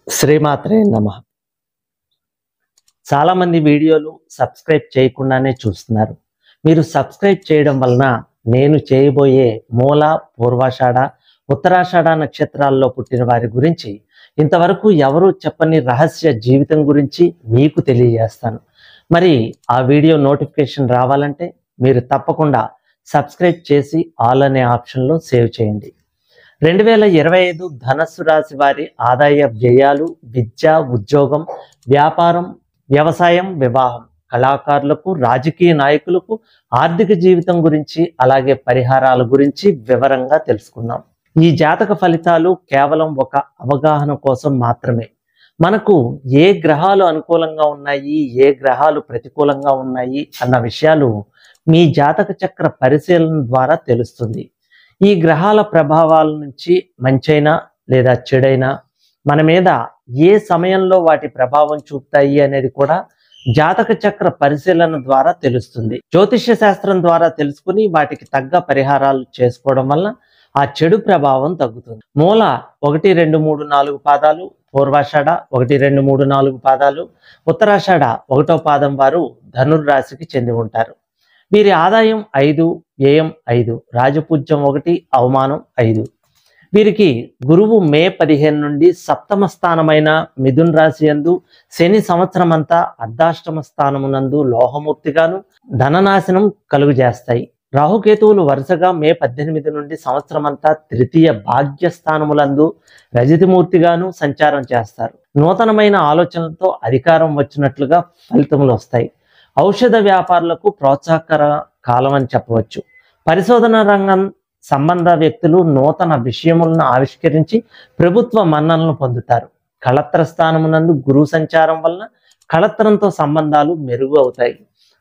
శ్రీమాత్రే నమః. చాలా మంది వీడియోలు సబ్స్క్రైబ్ చేయకుండానే చూస్తున్నారు. మీరు సబ్స్క్రైబ్ చేయడం వలన నేను చేయబోయే మూల, పూర్వాషాఢ, ఉత్తరాషాఢ నక్షత్రాల్లో పుట్టిన వారి గురించి ఇంతవరకు ఎవరు చెప్పని రహస్య జీవితం గురించి మీకు తెలియజేస్తాను. మరి ఆ వీడియో నోటిఫికేషన్ రావాలంటే మీరు తప్పకుండా సబ్స్క్రైబ్ చేసి ఆల్ అనే ఆప్షన్లో సేవ్ చేయండి. 2025 ధనస్సు రాశి వారి ఆదాయ వ్యయాలు, విద్య, ఉద్యోగం, వ్యాపారం, వ్యవసాయం, వివాహం, కళాకారులకు, రాజకీయ నాయకులకు, ఆర్థిక జీవితం గురించి, అలాగే పరిహారాల గురించి వివరంగా తెలుసుకుందాం. ఈ జాతక ఫలితాలు కేవలం ఒక అవగాహన కోసం మాత్రమే. మనకు ఏ గ్రహాలు అనుకూలంగా ఉన్నాయి, ఏ గ్రహాలు ప్రతికూలంగా ఉన్నాయి అన్న విషయాలు మీ జాతక చక్ర పరిశీలన ద్వారా తెలుస్తుంది. ఈ గ్రహాల ప్రభావాల నుంచి మంచైనా లేదా చెడైనా మన మీద ఏ సమయంలో వాటి ప్రభావం చూపుతాయి అనేది కూడా జాతక చక్ర పరిశీలన ద్వారా తెలుస్తుంది. జ్యోతిష్య శాస్త్రం ద్వారా తెలుసుకుని వాటికి తగ్గ పరిహారాలు చేసుకోవడం వల్ల ఆ చెడు ప్రభావం తగ్గుతుంది. మూల 1, 2, 3, 4 పాదాలు, పూర్వాషాఢ 1, 2, 3, 4 పాదాలు, ఉత్తరాషాఢ 1వ పాదం వారు ధనుర్రాశికి చెంది ఉంటారు. వీరి ఆదాయం 5, వ్యయం 5, రాజపూజ్యం 1, అవమానం 5. వీరికి గురువు మే 15 నుండి సప్తమ స్థానమైన మిథున్ రాశి యందు, శని సంవత్సరం అంతా అర్ధాష్టమ స్థానమునందు లోహమూర్తిగాను ధననాశనం కలుగజేస్తాయి. రాహుకేతువులు వరుసగా మే 18 నుండి సంవత్సరం అంతా తృతీయ భాగ్యస్థానములందు రజతిమూర్తిగాను సంచారం చేస్తారు. నూతనమైన ఆలోచనలతో అధికారం వచ్చినట్లుగా ఫలితములు వస్తాయి. ఔషధ వ్యాపారులకు ప్రోత్సాహకర కాలం అని చెప్పవచ్చు. పరిశోధన రంగం సంబంధ వ్యక్తులు నూతన విషయములను ఆవిష్కరించి ప్రభుత్వ మన్ననలను పొందుతారు. కళత్ర స్థానమునందు గురువు సంచారం వలన కళత్రంతో సంబంధాలు మెరుగు అవుతాయి.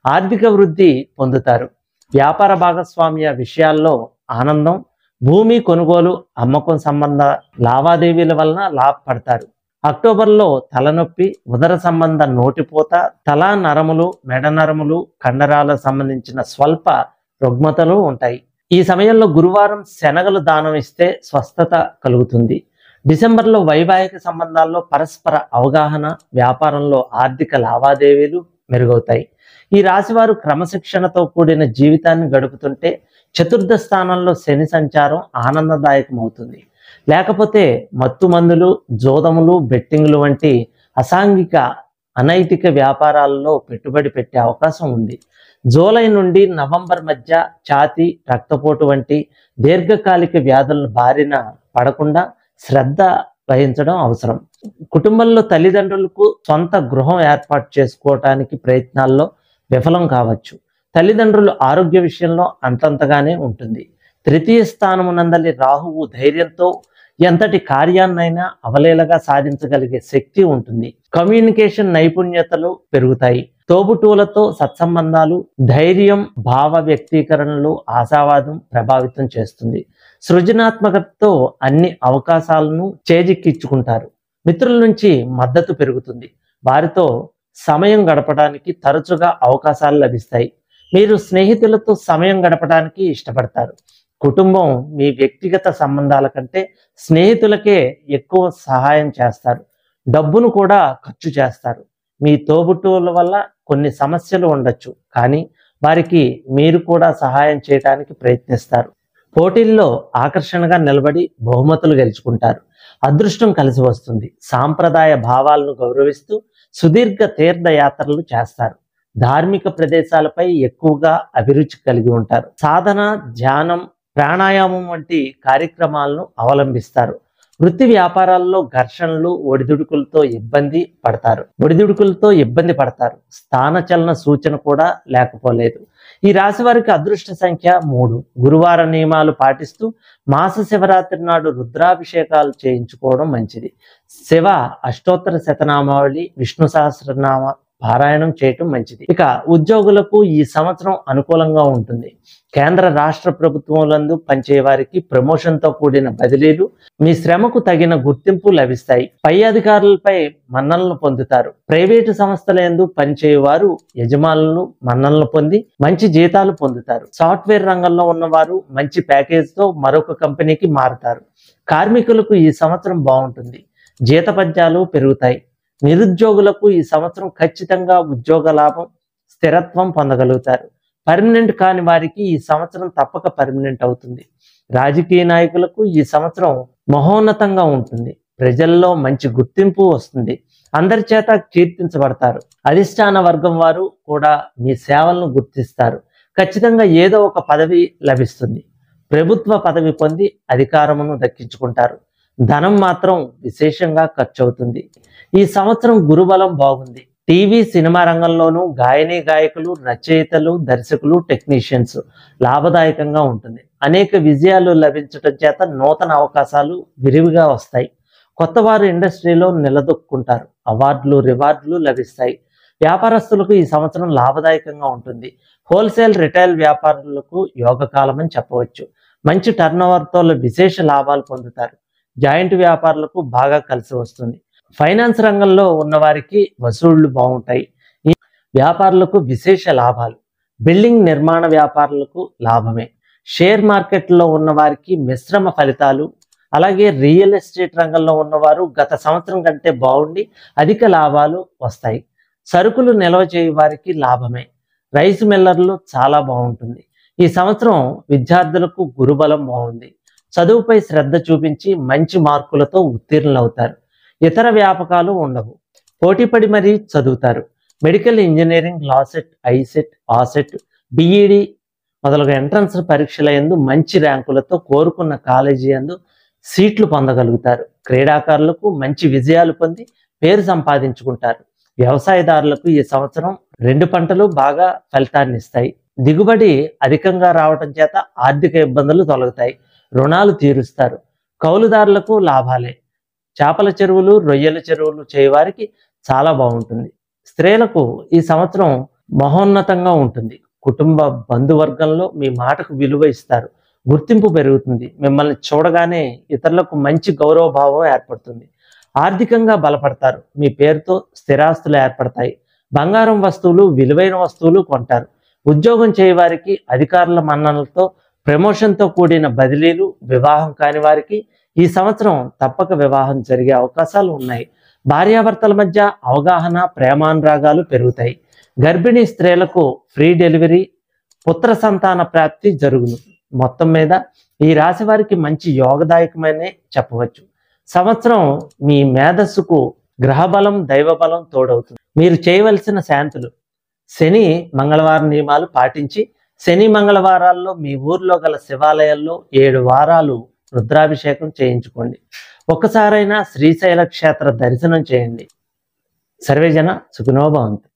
ఆర్థిక వృద్ధి పొందుతారు. వ్యాపార భాగస్వామ్య విషయాల్లో ఆనందం, భూమి కొనుగోలు, అమ్మకం సంబంధ లావాదేవీల వలన లాభపడతారు. అక్టోబర్లో తలనొప్పి, ఉదర సంబంధ నోటిపోత, తల నరములు, మెడ నరములు, కండరాలకు సంబంధించిన స్వల్ప రుగ్మతలు ఉంటాయి. ఈ సమయంలో గురువారం శనగలు దానం ఇస్తే స్వస్థత కలుగుతుంది. డిసెంబర్లో వైవాహిక సంబంధాల్లో పరస్పర అవగాహన, వ్యాపారంలో ఆర్థిక లావాదేవీలు మెరుగవుతాయి. ఈ రాశివారు క్రమశిక్షణతో కూడిన జీవితాన్ని గడుపుతుంటే చతుర్థ స్థానంలో శని సంచారం ఆనందదాయకం అవుతుంది. లేకపోతే మత్తు మందులు, జోదములు, బెట్టింగ్లు వంటి అసాంఘిక అనైతిక వ్యాపారాల్లో పెట్టుబడి పెట్టే అవకాశం ఉంది. జూలై నుండి నవంబర్ మధ్య ఛాతీ, రక్తపోటు వంటి దీర్ఘకాలిక వ్యాధుల బారిన పడకుండా శ్రద్ధ వహించడం అవసరం. కుటుంబంలో తల్లిదండ్రులకు సొంత గృహం ఏర్పాటు చేసుకోవటానికి ప్రయత్నాల్లో విఫలం కావచ్చు. తల్లిదండ్రుల ఆరోగ్య విషయంలో అంతంతగానే ఉంటుంది. తృతీయ స్థానమునందలి రాహువు ధైర్యంతో ఎంతటి కార్యాన్నైనా అవలీలగా సాధించగలిగే శక్తి ఉంటుంది. కమ్యూనికేషన్ నైపుణ్యతలు పెరుగుతాయి. తోబుట్టువులతో సత్సంబంధాలు, ధైర్యం, భావ వ్యక్తీకరణలు, ఆశావాదం ప్రభావితం చేస్తుంది. సృజనాత్మకతతో అన్ని అవకాశాలను చేజిక్కించుకుంటారు. మిత్రుల నుంచి మద్దతు పెరుగుతుంది. వారితో సమయం గడపడానికి తరచుగా అవకాశాలు లభిస్తాయి. మీరు స్నేహితులతో సమయం గడపడానికి ఇష్టపడతారు. కుటుంబం మీ వ్యక్తిగత సంబంధాల కంటే స్నేహితులకే ఎక్కువ సహాయం చేస్తారు. డబ్బును కూడా ఖర్చు చేస్తారు. మీ తోబుట్టువుల వల్ల కొన్ని సమస్యలు ఉండొచ్చు, కానీ వారికి మీరు కూడా సహాయం చేయడానికి ప్రయత్నిస్తారు. పోటీల్లో ఆకర్షణగా నిలబడి బహుమతులు గెలుచుకుంటారు. అదృష్టం కలిసి వస్తుంది. సాంప్రదాయ భావాలను గౌరవిస్తూ సుదీర్ఘ తీర్థయాత్రలు చేస్తారు. ధార్మిక ప్రదేశాలపై ఎక్కువగా అభిరుచి కలిగి ఉంటారు. సాధన, ధ్యానం, ప్రాణాయామం వంటి కార్యక్రమాలను అవలంబిస్తారు. వృత్తి వ్యాపారాల్లో ఘర్షణలు, ఒడిదుడుకులతో ఇబ్బంది పడతారు. స్థానచలన సూచన కూడా లేకపోలేదు. ఈ రాశి వారికి అదృష్ట సంఖ్య 3. గురువార నియమాలు పాటిస్తూ మాస శివరాత్రి నాడు రుద్రాభిషేకాలు చేయించుకోవడం మంచిది. శివ అష్టోత్తర శతనామావళి, విష్ణు సహస్రనామ పారాయణం చేయటం మంచిది. ఇక ఉద్యోగులకు ఈ సంవత్సరం అనుకూలంగా ఉంటుంది. కేంద్ర రాష్ట్ర ప్రభుత్వములందు పనిచేయ వారికి ప్రమోషన్తో కూడిన బదిలీలు, మీ శ్రమకు తగిన గుర్తింపు లభిస్తాయి. పై అధికారులపై మన్ననలు పొందుతారు. ప్రైవేటు సంస్థలందు పనిచేయవారు యజమానులను మన్ననలు పొంది మంచి జీతాలు పొందుతారు. సాఫ్ట్వేర్ రంగంలో ఉన్నవారు మంచి ప్యాకేజ్తో మరొక కంపెనీకి మారుతారు. కార్మికులకు ఈ సంవత్సరం బాగుంటుంది. జీతపత్యాలు పెరుగుతాయి. నిరుద్యోగులకు ఈ సంవత్సరం ఖచ్చితంగా ఉద్యోగ లాభం, స్థిరత్వం పొందగలుగుతారు. పర్మనెంట్ కాని వారికి ఈ సంవత్సరం తప్పక పర్మనెంట్ అవుతుంది. రాజకీయ నాయకులకు ఈ సంవత్సరం మహోన్నతంగా ఉంటుంది. ప్రజల్లో మంచి గుర్తింపు వస్తుంది. అందరి చేత కీర్తించబడతారు. అధిష్టాన వర్గం వారు కూడా మీ సేవలను గుర్తిస్తారు. ఖచ్చితంగా ఏదో ఒక పదవి లభిస్తుంది. ప్రభుత్వ పదవి పొంది అధికారమును దక్కించుకుంటారు. ధనం మాత్రం విశేషంగా ఖర్చు అవుతుంది. ఈ సంవత్సరం గురుబలం బాగుంది. టీవీ, సినిమా రంగంలోనూ గాయని గాయకులు, రచయితలు, దర్శకులు, టెక్నీషియన్స్ లాభదాయకంగా ఉంటుంది. అనేక విజయాలు లభించటం చేత నూతన అవకాశాలు విరివిగా వస్తాయి. కొత్త వారు ఇండస్ట్రీలో నిలదొక్కుంటారు. అవార్డులు, రివార్డులు లభిస్తాయి. వ్యాపారస్తులకు ఈ సంవత్సరం లాభదాయకంగా ఉంటుంది. హోల్సేల్, రిటైల్ వ్యాపారులకు యోగకాలం అని చెప్పవచ్చు. మంచి టర్నోవర్తో విశేష లాభాలు పొందుతారు. జాయింట్ వ్యాపారులకు బాగా కలిసి వస్తుంది. ఫైనాన్స్ రంగంలో ఉన్నవారికి వసూళ్లు బాగుంటాయి. ఈ వ్యాపారులకు విశేష లాభాలు. బిల్డింగ్ నిర్మాణ వ్యాపారులకు లాభమే. షేర్ మార్కెట్లో ఉన్న వారికి మిశ్రమ ఫలితాలు. అలాగే రియల్ ఎస్టేట్ రంగంలో ఉన్నవారు గత సంవత్సరం కంటే బాగుండి అధిక లాభాలు వస్తాయి. సరుకులు నిల్వ చేయ వారికి లాభమే. రైస్ మిల్లర్లు చాలా బాగుంటుంది. ఈ సంవత్సరం విద్యార్థులకు గురుబలం బాగుంది. చదువుపై శ్రద్ధ చూపించి మంచి మార్కులతో ఉత్తీర్ణులవుతారు. ఇతర వ్యాపకాలు ఉండవు. పోటీపడి మరీ చదువుతారు. మెడికల్, ఇంజనీరింగ్, లాసెట్, ఐసెట్, ఆసెట్, బిఈడి మొదలగు ఎంట్రన్స్ పరీక్షల యందు మంచి ర్యాంకులతో కోరుకున్న కాలేజీ యందు సీట్లు పొందగలుగుతారు. క్రీడాకారులకు మంచి విజయాలు పొంది పేరు సంపాదించుకుంటారు. వ్యవసాయదారులకు ఈ సంవత్సరం 2 పంటలు బాగా ఫలితాన్ని ఇస్తాయి. దిగుబడి అధికంగా రావటం చేత ఆర్థిక ఇబ్బందులు తొలగుతాయి. రుణాలు తీరుస్తారు. కౌలుదారులకు లాభాలే. చేపల చెరువులు, రొయ్యల చెరువులు చేయవారికి చాలా బాగుంటుంది. స్త్రీలకు ఈ సంవత్సరం మహోన్నతంగా ఉంటుంది. కుటుంబ బంధువర్గంలో మీ మాటకు విలువ ఇస్తారు. గుర్తింపు పెరుగుతుంది. మిమ్మల్ని చూడగానే ఇతరులకు మంచి గౌరవభావం ఏర్పడుతుంది. ఆర్థికంగా బలపడతారు. మీ పేరుతో స్థిరాస్తులు ఏర్పడతాయి. బంగారం వస్తువులు, విలువైన వస్తువులు కొంటారు. ఉద్యోగం చేయవారికి అధికారుల మన్ననలతో ప్రమోషన్తో కూడిన బదిలీలు, వివాహం కాని వారికి ఈ సంవత్సరం తప్పక వివాహం జరిగే అవకాశాలు ఉన్నాయి. భార్యాభర్తల మధ్య అవగాహన, ప్రేమానురాగాలు పెరుగుతాయి. గర్భిణీ స్త్రీలకు ఫ్రీ డెలివరీ, పుత్ర సంతాన ప్రాప్తి జరుగును. మొత్తం మీద ఈ రాశి వారికి మంచి యోగదాయకమనే చెప్పవచ్చు. సంవత్సరం మీ మేధస్సుకు గ్రహబలం, దైవబలం తోడవుతుంది. మీరు చేయవలసిన శాంతులు: శని, మంగళవారం నియమాలు పాటించి శని మంగళవారాల్లో మీ ఊర్లో గల శివాలయాల్లో 7 వారాలు రుద్రాభిషేకం చేయించుకోండి. ఒక్కసారైనా శ్రీశైల క్షేత్ర దర్శనం చేయండి. సర్వేజన సుఖినో భవంతు.